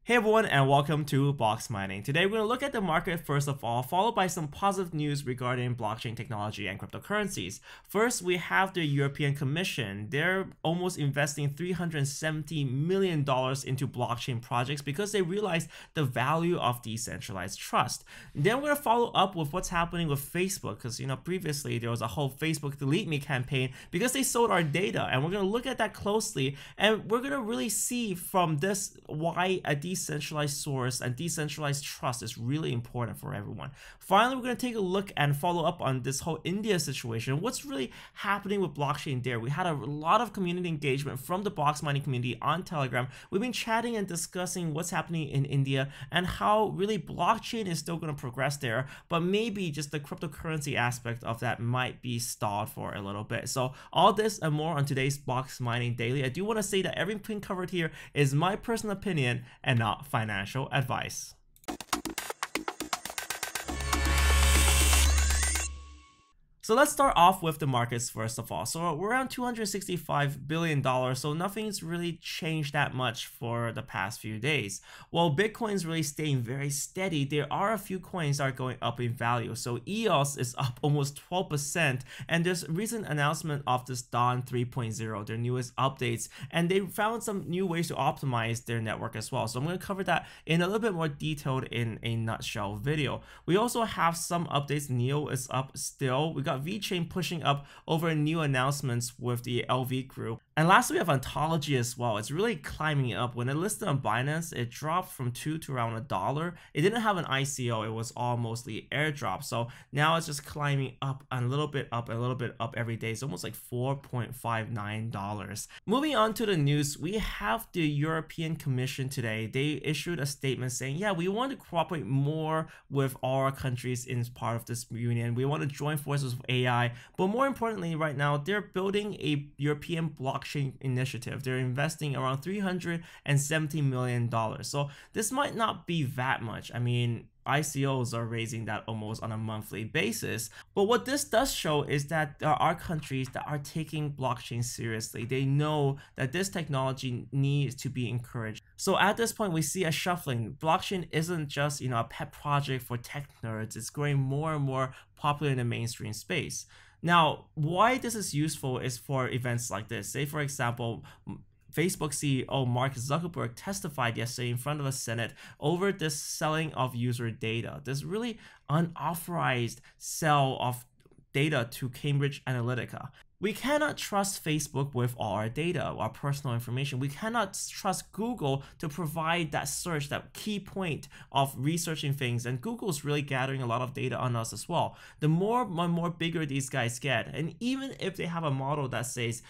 Hey everyone, and welcome to Boxmining. Today we're going to look at the market first of all, followed by some positive news regarding blockchain technology and cryptocurrencies. First, we have the European Commission. They're almost investing $370 million into blockchain projects because they realize the value of decentralized trust. Then we're going to follow up with what's happening with Facebook because, previously there was a whole Facebook delete me campaign because they sold our data, and we're going to look at that closely, and we're going to really see from this why a decentralized source and decentralized trust is really important for everyone. Finally, we're going to take a look and follow up on this whole India situation. What's really happening with blockchain there? We had a lot of community engagement from the Boxmining community on Telegram. We've been chatting and discussing what's happening in India and how really blockchain is still going to progress there, but maybe just the cryptocurrency aspect of that might be stalled for a little bit. So all this and more on today's Boxmining Daily. I do want to say that everything covered here is my personal opinion and not financial advice. So let's start off with the markets first of all. So we're around $265 billion, so nothing's really changed that much for the past few days. While Bitcoin's really staying very steady, there are a few coins that are going up in value. So EOS is up almost 12%, and there's a recent announcement of this Dawn 3.0, their newest updates, and they found some new ways to optimize their network as well. So I'm going to cover that in a little bit more detailed in a nutshell video. We also have some updates. NEO is up still. We got VeChain pushing up over new announcements with the LV group. And lastly, we have Ontology as well. It's really climbing up. When it listed on Binance, it dropped from $2 to around $1. It didn't have an ICO. It was all mostly airdrop. So now it's just climbing up a little bit up, a little bit up every day. It's almost like $4.59. Moving on to the news, we have the European Commission today. They issued a statement saying, yeah, we want to cooperate more with all our countries in part of this union. We want to join forces with AI. But more importantly, right now, they're building a European blockchain initiative. They're investing around $370 million. So this might not be that much. I mean, ICOs are raising that almost on a monthly basis. But what this does show is that there are countries that are taking blockchain seriously. They know that this technology needs to be encouraged. So at this point, we see a shuffling. Blockchain isn't just, a pet project for tech nerds. It's growing more and more popular in the mainstream space. Now, why this is useful is for events like this. Say, for example, Facebook CEO Mark Zuckerberg testified yesterday in front of the Senate over this selling of user data, this really unauthorized sale of data to Cambridge Analytica. We cannot trust Facebook with all our data, our personal information. We cannot trust Google to provide that search, that key point of researching things. And Google's really gathering a lot of data on us as well. The more and more bigger these guys get, and even if they have a model that says,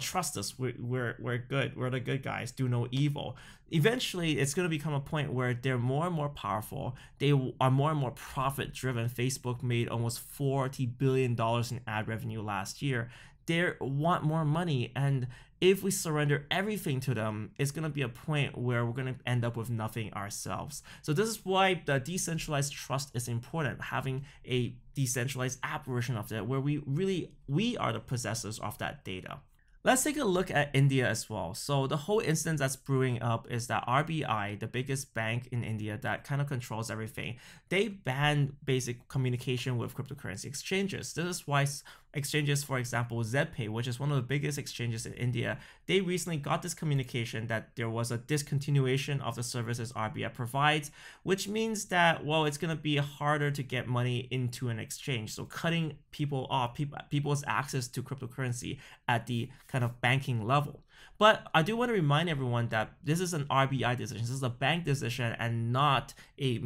trust us, we're good, we're the good guys, do no evil. Eventually, it's going to become a point where they're more and more powerful. They are more and more profit driven. Facebook made almost $40 billion in ad revenue last year. They want more money, and if we surrender everything to them, it's going to be a point where we're going to end up with nothing ourselves. So this is why the decentralized trust is important, having a decentralized app version of that where we are the possessors of that data. Let's take a look at India as well. So the whole instance that's brewing up is that RBI, the biggest bank in India that kind of controls everything, they banned basic communication with cryptocurrency exchanges. This is why exchanges, for example, ZPay, which is one of the biggest exchanges in India, they recently got this communication that there was a discontinuation of the services RBI provides, which means that, well, it's going to be harder to get money into an exchange. So cutting people off, people's access to cryptocurrency at the kind of banking level. But I do want to remind everyone that this is an RBI decision. This is a bank decision and not a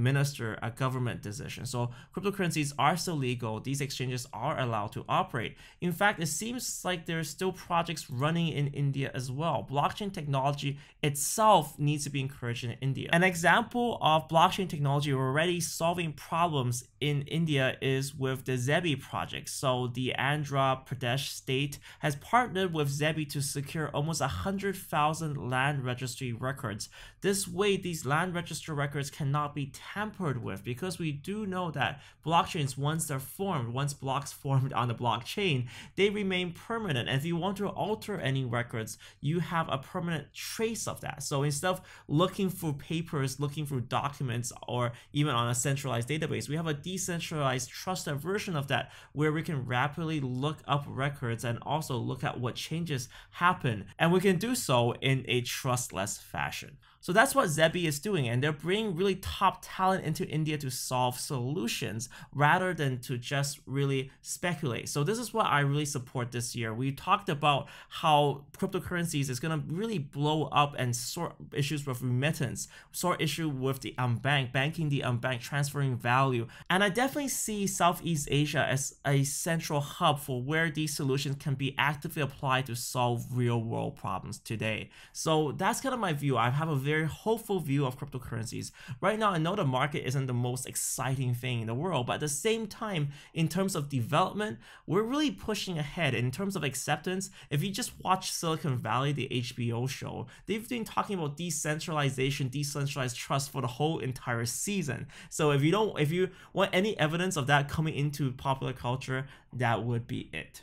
government decision. So cryptocurrencies are still legal. These exchanges are allowed to operate. In fact, it seems like there's still projects running in India as well. Blockchain technology itself needs to be encouraged in India. An example of blockchain technology already solving problems in India is with the Zebi project. So the Andhra Pradesh state has partnered with Zebi to secure almost 100,000 land registry records. This way, these land registry records cannot be tampered with, because we do know that blockchains, once they're formed, once blocks formed on the blockchain, they remain permanent. And if you want to alter any records, you have a permanent trace of that. So instead of looking through papers, looking through documents, or even on a centralized database, we have a decentralized, trusted version of that where we can rapidly look up records and also look at what changes happen. And we can do so in a trustless fashion. So that's what Zebi is doing, and they're bringing really top talent into India to solve solutions rather than to just really speculate. So this is what I really support this year. We talked about how cryptocurrencies is going to really blow up and sort issues with remittance, sort issue with the unbanked, banking the unbanked, transferring value. And I definitely see Southeast Asia as a central hub for where these solutions can be actively applied to solve real world problems today. So that's kind of my view. I have a very hopeful view of cryptocurrencies. Right now, I know the market isn't the most exciting thing in the world, but at the same time, in terms of development, we're really pushing ahead. In terms of acceptance, if you just watch Silicon Valley, the HBO show, they've been talking about decentralization, decentralized trust for the whole entire season. So if you want any evidence of that coming into popular culture, that would be it.